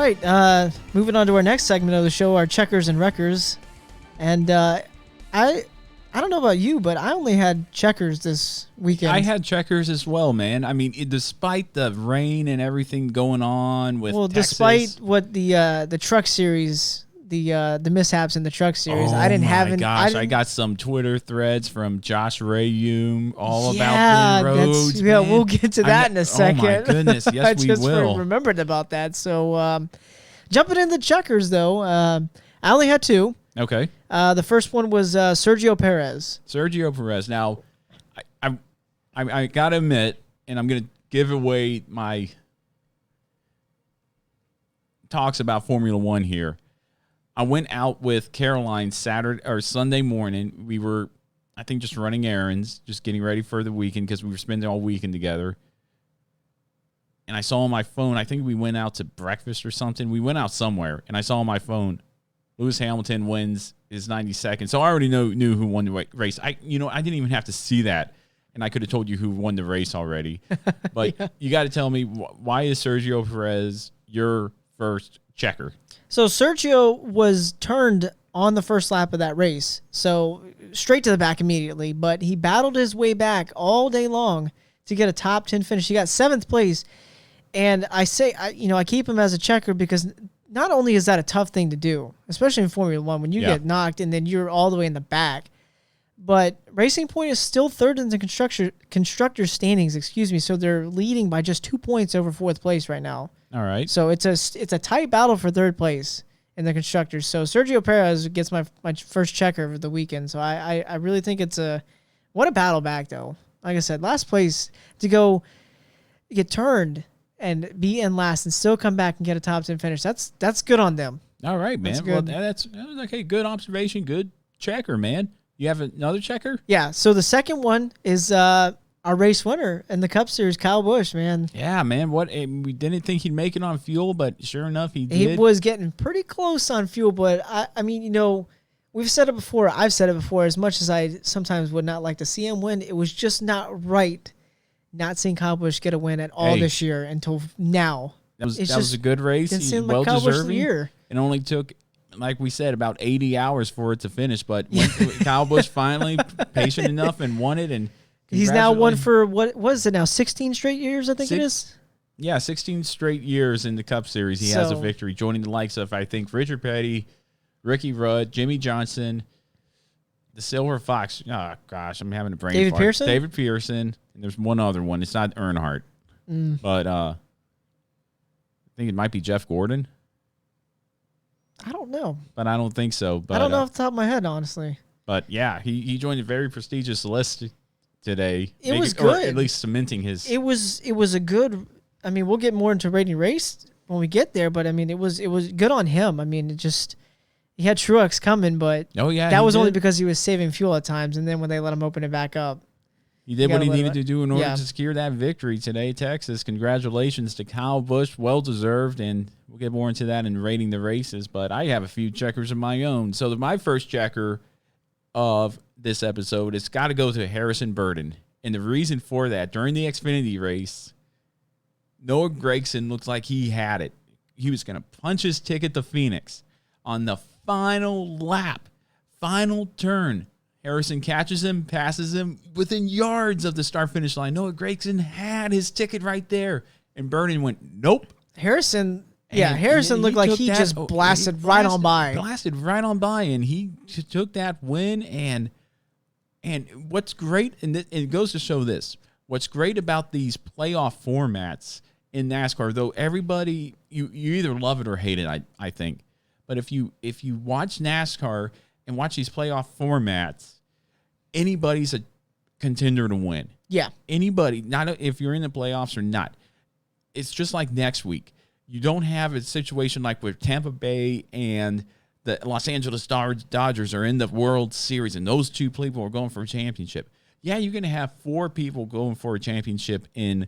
right, moving on to our next segment of the show, our checkers and wreckers. And I don't know about you, but I only had checkers this weekend. I had checkers as well, man. I mean, despite the rain and everything going on with Texas, despite what the truck series, the mishaps in the truck series, I didn't have. Oh my gosh, I got some Twitter threads from Josh Rayum all about Bend Roads. Yeah, we'll get to that in a second. Oh my goodness, yes I we just will. remembered about that. So jumping into checkers though, I only had two. Okay. The first one was Sergio Perez. Sergio Perez. Now, I gotta admit, and I'm gonna give away my talks about Formula One here. I went out with Caroline Sunday morning. We were, I think, just running errands, just getting ready for the weekend because we were spending all weekend together. And I saw on my phone, I think we went out to breakfast or something. We went out somewhere, and I saw on my phone, Lewis Hamilton wins his 92nd. So I already knew who won the race. I didn't even have to see that, and I could have told you who won the race already. But yeah. You got to tell me, why is Sergio Perez your first checker? So Sergio was turned on the first lap of that race, so straight to the back immediately. But he battled his way back all day long to get a top 10 finish. He got 7th place, and I keep him as a checker because not only is that a tough thing to do, especially in Formula One, when you get knocked and then you're all the way in the back, but Racing Point is still third in the constructor standings, so they're leading by just 2 points over 4th place right now. All right. So it's a tight battle for 3rd place in the constructors. So Sergio Perez gets my first checker of the weekend. So I really think what a battle back though. Like I said, last place to go get turned and be in last and still come back and get a top 10 finish. That's good on them. All right, man. That's good. Well, that's okay. Good observation. Good checker, man. You have another checker? Yeah. So the second one is our race winner in the Cup Series, Kyle Busch, man. Yeah, man. We didn't think he'd make it on fuel, but sure enough, he did. He was getting pretty close on fuel, but I mean, we've said it before. I've said it before. As much as I sometimes would not like to see him win, it was just not right not seeing Kyle Busch get a win at all this year until now. That was a good race. He's well deserving. It only took, like we said, about 80 hours for it to finish, but Kyle Busch finally patient enough and won it. And he's now won for, what is it now, 16 straight years, I think it is? Yeah, 16 straight years in the Cup Series. He has a victory, joining the likes of, I think, Richard Petty, Ricky Rudd, Jimmy Johnson, the Silver Fox. Oh, gosh, I'm having a brain fart. Pearson? David Pearson. And there's one other one. It's not Earnhardt. But I think it might be Jeff Gordon. I don't know. But I don't think so. But I don't know off the top of my head, honestly. But, yeah, he joined a very prestigious list today. It was good. Or at least cementing his... It was a good... I mean, we'll get more into rating race when we get there, but, I mean, it was good on him. I mean, he had Truex coming, but that was only because he was saving fuel at times, and then when they let him open it back up. He did what he needed to do in order to secure that victory today, Texas. Congratulations to Kyle Busch. Well-deserved, and we'll get more into that in rating the races, but I have a few checkers of my own. So my first checker of this episode, it's got to go to Harrison Burton. And the reason for that, during the Xfinity race, Noah Gragson looked like he had it. He was going to punch his ticket to Phoenix. On the final lap, final turn, Harrison catches him, passes him within yards of the start-finish line. Noah Gragson had his ticket right there. And Burton went, nope. Harrison looked like he just blasted right on by. Blasted right on by, and he took that win. And what's great, and it goes to show this, what's great about these playoff formats in NASCAR, though everybody, you either love it or hate it, I think. But if you watch NASCAR and watch these playoff formats, anybody's a contender to win. Yeah. Anybody, not if you're in the playoffs or not. It's just like next week. You don't have a situation like where Tampa Bay and the Los Angeles Dodgers are in the World Series, and those two people are going for a championship. Yeah, you're going to have 4 people going for a championship in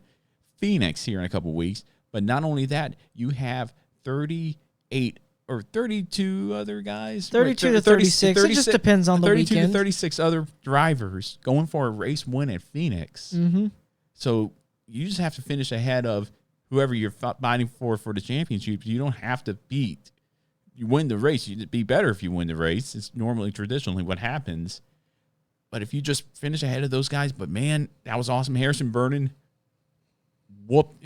Phoenix here in a couple of weeks. But not only that, you have 38 or 32 other guys. 32 to 36. It just depends on the 32 weekend. 32 to 36 other drivers going for a race win at Phoenix. Mm-hmm. So you just have to finish ahead of whoever you're fighting for the championship, you don't have to beat. You win the race. You'd be better if you win the race. It's normally, traditionally, what happens. But if you just finish ahead of those guys, but man, that was awesome. Harrison Burton,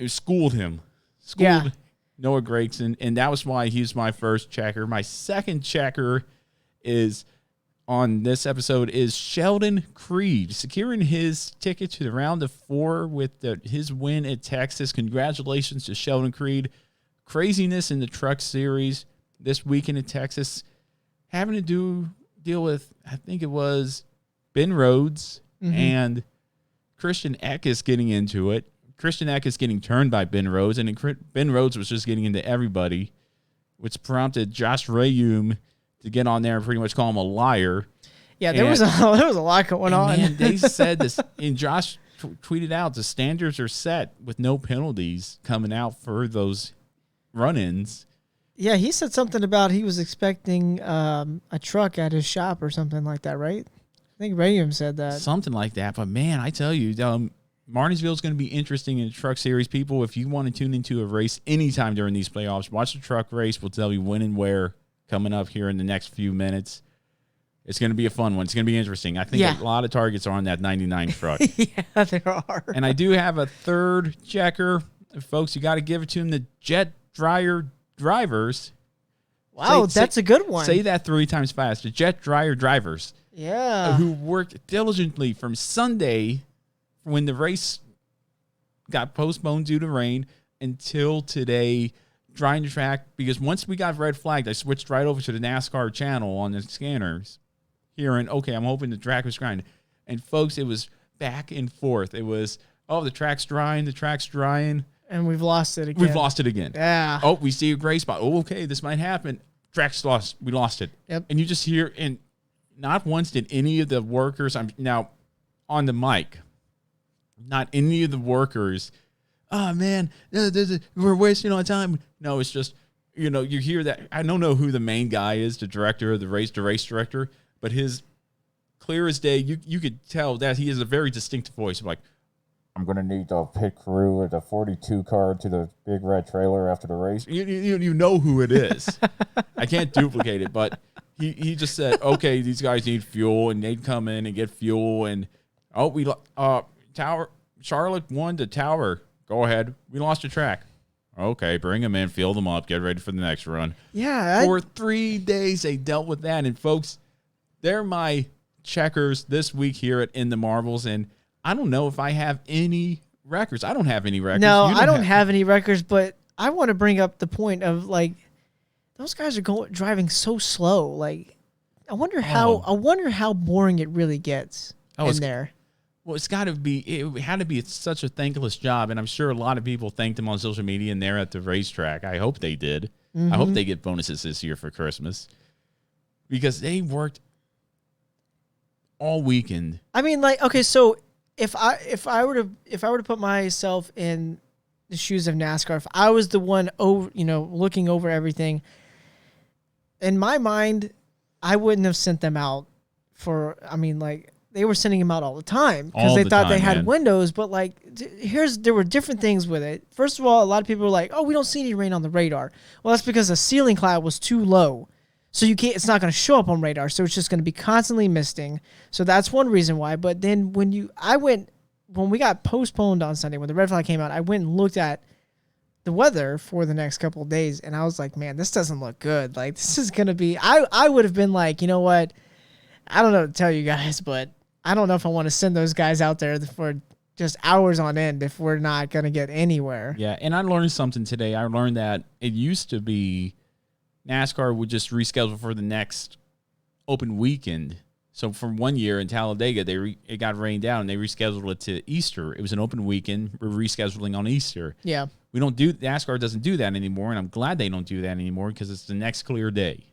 schooled him. Schooled Noah Gragson, and that was why he's my first checker. My second checker is on this episode is Sheldon Creed, securing his ticket to the round of 4 with his win at Texas. Congratulations to Sheldon Creed. Craziness in the truck series this weekend in Texas, having to deal with, I think it was Ben Rhodes and Christian Eckes getting into it. Christian Eckes getting turned by Ben Rhodes, and Ben Rhodes was just getting into everybody, which prompted Josh Rayum to get on there and pretty much call him a liar. Yeah, there was a lot going on. Man, they said this, and Josh tweeted out, the standards are set with no penalties coming out for those run-ins. Yeah, he said something about he was expecting a truck at his shop or something like that, right? I think Rayum said that. Something like that. But, man, I tell you, Martinsville is going to be interesting in the truck series. People, if you want to tune into a race anytime during these playoffs, watch the truck race. We'll tell you when and where coming up here in the next few minutes. It's going to be a fun one. It's going to be interesting. I think a lot of targets are on that 99 truck. Yeah, there are. And I do have a third checker. Folks, you got to give it to him, the Jet Dryer Drivers. Wow, that's a good one. Say that 3 times fast. The Jet Dryer Drivers. Yeah. Who worked diligently from Sunday when the race got postponed due to rain until today, drying the track, because once we got red flagged, I switched right over to the NASCAR channel on the scanners, hearing, okay, I'm hoping the track was drying. And folks, it was back and forth. It was, the track's drying. And we've lost it again. Yeah. Oh, we see a gray spot. Oh, okay, this might happen. Track's lost. We lost it. Yep. And you just hear, and not once did any of the workers, now on the mic, not any of the workers, oh, man, we're wasting our time. No, it's just, you hear that. I don't know who the main guy is, the director of the race director, but his clear as day, you could tell that he has a very distinctive voice. Like, I'm going to need the pit crew or the 42 car to the big red trailer after the race. You know who it is. I can't duplicate it, but he just said, okay, these guys need fuel, and they'd come in and get fuel, and, Tower, Charlotte won the Tower. Go ahead. We lost the track. Okay, bring them in, fill them up, get ready for the next run. Yeah. For 3 days, they dealt with that. And, folks, they're my checkers this week here at In the Marbles. And I don't know if I have any records. I don't have any records. No, I don't have any records, but I want to bring up the point of, like, those guys are driving so slow. Like, I wonder how boring it really gets in there. Well, it had to be such a thankless job, and I'm sure a lot of people thanked them on social media and they're at the racetrack. I hope they did. I hope they get bonuses this year for Christmas, because they worked all weekend. I mean, like, okay, so if I were to put myself in the shoes of NASCAR, if I was the one looking over everything, in my mind, I wouldn't have sent them out they were sending him out all the time because they thought they had windows. But, like, there were different things with it. First of all, a lot of people were like, oh, we don't see any rain on the radar. Well, that's because the ceiling cloud was too low. So it's not going to show up on radar. So it's just going to be constantly misting. So that's one reason why. But then when we got postponed on Sunday, when the red flag came out, I went and looked at the weather for the next couple of days. And I was like, man, this doesn't look good. Like, this is going to be, I would have been like, you know what? I don't know what to tell you guys, but I don't know if I want to send those guys out there for just hours on end if we're not going to get anywhere. Yeah, and I learned something today. I learned that it used to be NASCAR would just reschedule for the next open weekend. So for 1 year in Talladega, it got rained out, and they rescheduled it to Easter. It was an open weekend. We're rescheduling on Easter. Yeah. NASCAR doesn't do that anymore, and I'm glad they don't do that anymore because it's the next clear day.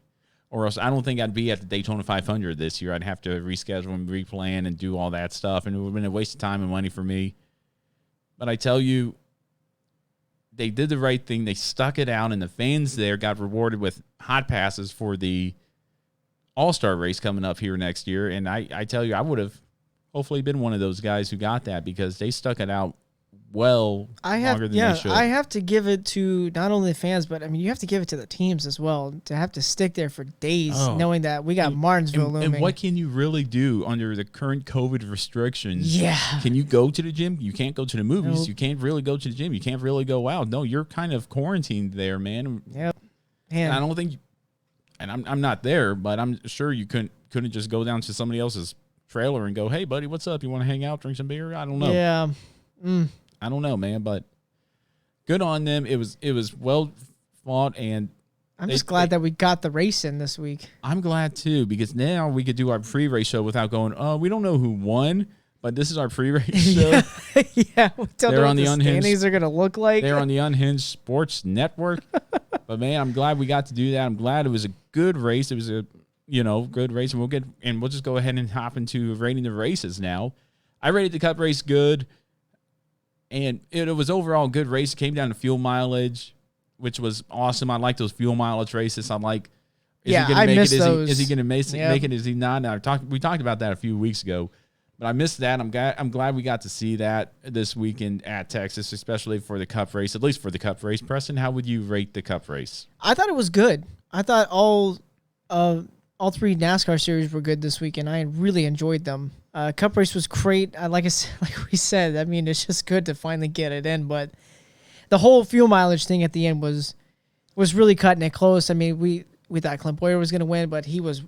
Or else I don't think I'd be at the Daytona 500 this year. I'd have to reschedule and replan and do all that stuff, and it would have been a waste of time and money for me. But I tell you, they did the right thing. They stuck it out, and the fans there got rewarded with hot passes for the All-Star race coming up here next year. And I tell you, I would have hopefully been one of those guys who got that because they stuck it out longer than they should. I have to give it to not only the fans, but I mean, you have to give it to the teams as well to have to stick there for days, knowing that we got Martinsville looming. And what can you really do under the current COVID restrictions? Yeah. Can you go to the gym? You can't go to the movies. Nope. You can't really go to the gym. You can't really go out. No, you're kind of quarantined there, man. Yep. And I don't think, and I'm not there, but I'm sure you couldn't just go down to somebody else's trailer and go, hey, buddy, what's up? You want to hang out, drink some beer? I don't know. Yeah. I don't know, man, but good on them. It was well fought, and I'm just glad that we got the race in this week. I'm glad too, because now we could do our pre-race show without going, oh, we don't know who won, but this is our pre-race show. Yeah, we don't know what the standings are going to look like. They're on the Unhinged Sports Network. But man, I'm glad we got to do that. I'm glad it was a good race. It was a good race, and we'll just go ahead and hop into rating the races now. I rated the Cup race good. And it was overall a good race. It came down to fuel mileage, which was awesome. I like those fuel mileage races. I'm like, is he going to make it? Is he going to make it? Is he not? We talked about that a few weeks ago, but I missed that. I'm glad we got to see that this weekend at Texas, especially for the Cup race, at least for the Cup race. Preston, how would you rate the Cup race? I thought it was good. I thought all three NASCAR series were good this weekend. I really enjoyed them. Cup race was great. Like we said, I mean, it's just good to finally get it in. But the whole fuel mileage thing at the end was really cutting it close. I mean, we thought Clint Boyer was going to win, but his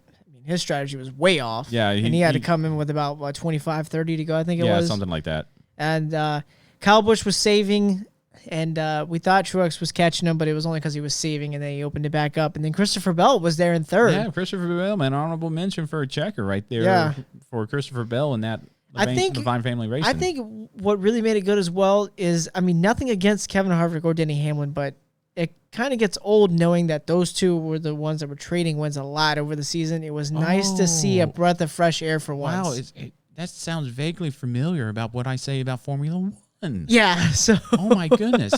strategy was way off. Yeah, he had to come in with about 25, 30 to go. I think it was something like that. And Kyle Busch was saving. And we thought Truex was catching him, but it was only because he was saving, and then he opened it back up. And then Christopher Bell was there in third. Yeah, Christopher Bell, man, honorable mention for a checker right there for Christopher Bell in that Divine Family Racing. I think what really made it good as well is, I mean, nothing against Kevin Harvick or Denny Hamlin, but it kind of gets old knowing that those two were the ones that were trading wins a lot over the season. It was nice to see a breath of fresh air for once. Wow, that sounds vaguely familiar about what I say about Formula 1. Yeah, so oh my goodness,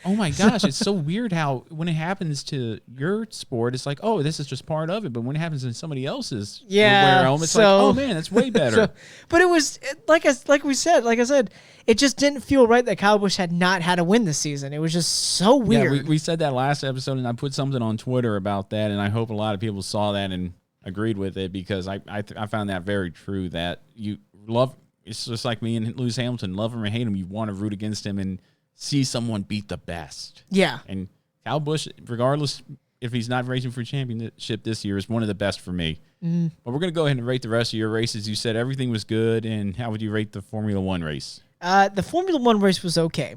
oh my gosh, it's so weird how when it happens to your sport, it's like, oh, this is just part of it, but when it happens in somebody else's realm, it's like, oh man, that's way better. But it was like I said, it just didn't feel right that Kyle Busch had not had a win this season. It was just so weird. Yeah, we said that last episode, and I put something on Twitter about that, and I hope a lot of people saw that and agreed with it, because I found that very true, that you love. It's just like me and Lewis Hamilton. Love him or hate him, you want to root against him and see someone beat the best. Yeah. And Kyle Busch, regardless if he's not racing for championship this year, is one of the best for me. But we're going to go ahead and rate the rest of your races. You said everything was good, and how would you rate the Formula One race? The Formula One race was okay.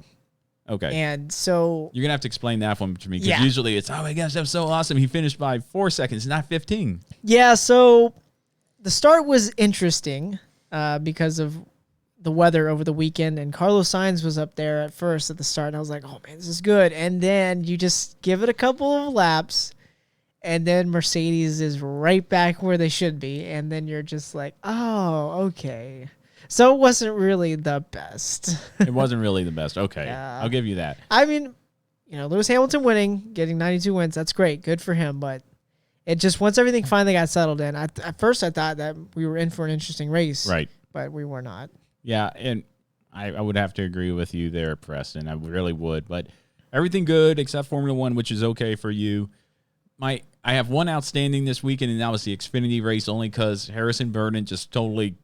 Okay. And so you're going to have to explain that one to me, because usually it's, oh my gosh, that was so awesome. He finished by 4 seconds, not 15. Yeah, so the start was interesting. Because of the weather over the weekend, and Carlos Sainz was up there at first at the start, and I was like, oh man, this is good. And then you just give it a couple of laps, and then Mercedes is right back where they should be, and then you're just like, oh, okay. So it wasn't really the best. It wasn't really the best. Okay, I'll give you that. I mean, Lewis Hamilton winning, getting 92 wins, that's great. Good for him, but it just, once everything finally got settled in, at first I thought that we were in for an interesting race. Right. But we were not. Yeah, and I would have to agree with you there, Preston. I really would. But everything good except Formula One, which is okay for you. I have one outstanding this weekend, and that was the Xfinity race, only because Harrison Burton just totally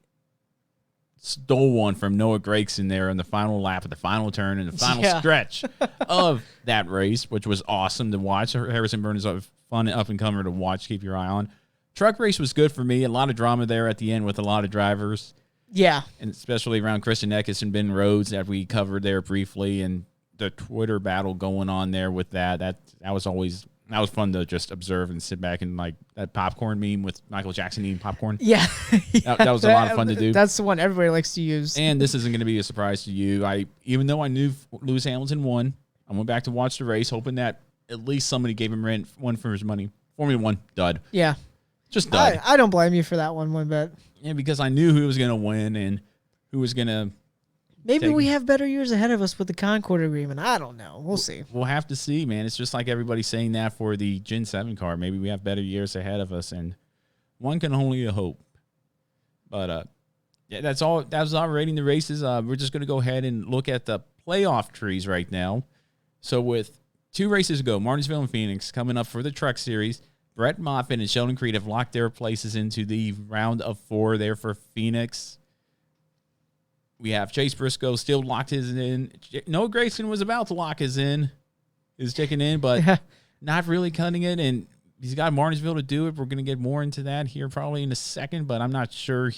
stole one from Noah Gragson there in the final lap of the final turn and the final stretch of that race, which was awesome to watch. Harrison Burton is a fun up-and-comer to watch, keep your eye on. Truck race was good for me. A lot of drama there at the end with a lot of drivers. Yeah. And especially around Christian Eckes and Ben Rhodes that we covered there briefly, and the Twitter battle going on there with that. That was fun to just observe and sit back and like that popcorn meme with Michael Jackson eating popcorn. Yeah. That was a lot of fun to do. That's the one everybody likes to use. And this isn't going to be a surprise to you. Even though I knew Lewis Hamilton won, I went back to watch the race, hoping that at least somebody gave him one for his money. Formula One, dud. Yeah. Just dud. I don't blame you for that one bit. Yeah, because I knew who was going to win and who was going to. Maybe we have better years ahead of us with the Concord agreement. I don't know. We'll see. We'll have to see, man. It's just like everybody saying that for the Gen 7 car. Maybe we have better years ahead of us, and one can only hope. But Yeah, that's all. That's all rating the races. We're just going to go ahead and look at the playoff trees right now. So with 2 races to go, Martinsville and Phoenix coming up for the Truck Series. Brett Moffitt and Sheldon Creed have locked their places into the round of 4 there for Phoenix. We have Chase Briscoe still locked his in. Noah Grayson was about to lock his in. Is ticking in, but not really cutting it. And he's got Martinsville to do it. We're going to get more into that here probably in a second, but I'm not sure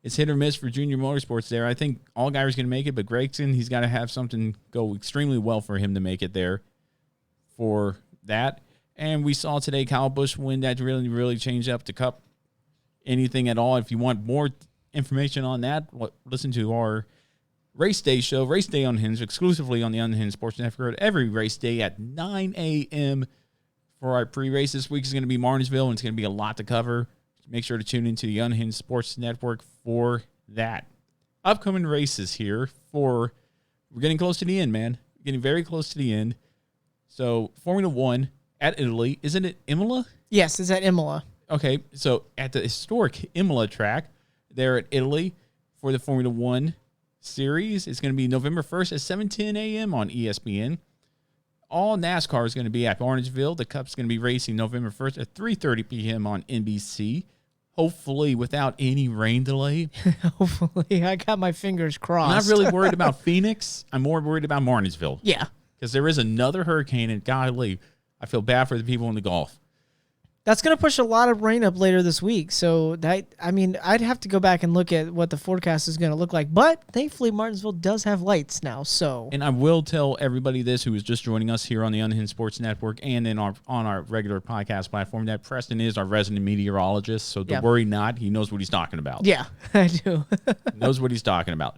it's hit or miss for Junior Motorsports there. I think Allgaier's going to make it, but Grayson, he's got to have something go extremely well for him to make it there for that. And we saw today Kyle Busch win. That really changed up the Cup. Anything at all. If you want more information on that, listen to our Race Day show, Race Day Unhinged, exclusively on the Unhinged Sports Network every race day at 9 a.m. for our pre-race. This week is going to be Martinsville, and it's going to be a lot to cover. Make sure to tune into the Unhinged Sports Network for that. Upcoming races here we're getting close to the end, man. Getting very close to the end. So, Formula 1 at Italy. Isn't it Imola? Yes, it's at Imola. Okay, so at the historic Imola track there at Italy for the Formula 1 series. It's going to be November 1st at 7:10 a.m. on ESPN. All NASCAR is going to be at Martinsville. The Cup's going to be racing November 1st at 3:30 p.m. on NBC. Hopefully without any rain delay. Hopefully. I got my fingers crossed. I'm not really worried about Phoenix. I'm more worried about Martinsville. Yeah. Because there is another hurricane, and golly, I feel bad for the people in the Gulf. That's going to push a lot of rain up later this week. So, I'd have to go back and look at what the forecast is going to look like. But thankfully, Martinsville does have lights now. So, and I will tell everybody this who is just joining us here on the Unhinged Sports Network and on our regular podcast platform that Preston is our resident meteorologist. So don't worry not. He knows what he's talking about. Yeah, I do. Knows what he's talking about.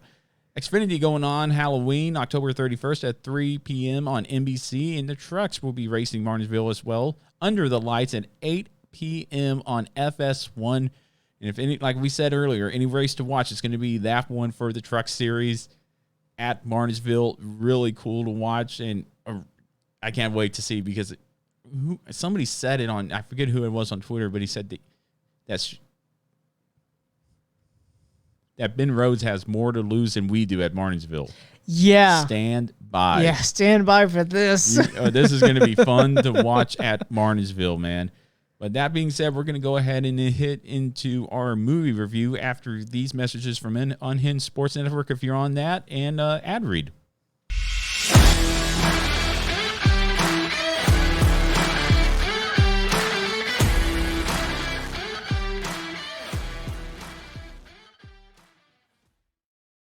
Xfinity going on Halloween, October 31st at 3 p.m. on NBC, and the trucks will be racing Martinsville as well under the lights at 8 p.m. on FS1. And if any, like we said earlier, any race to watch, it's going to be that one for the Truck Series at Martinsville. Really cool to watch, and I can't wait to see because somebody said it on, I forget who it was on Twitter, but he said that Ben Rhodes has more to lose than we do at Martinsville. Yeah. Stand by. Yeah, stand by for this. This is going to be fun to watch at Martinsville, man. But that being said, we're going to go ahead and hit into our movie review after these messages from Unhinged Sports Network if you're on that, and ad read.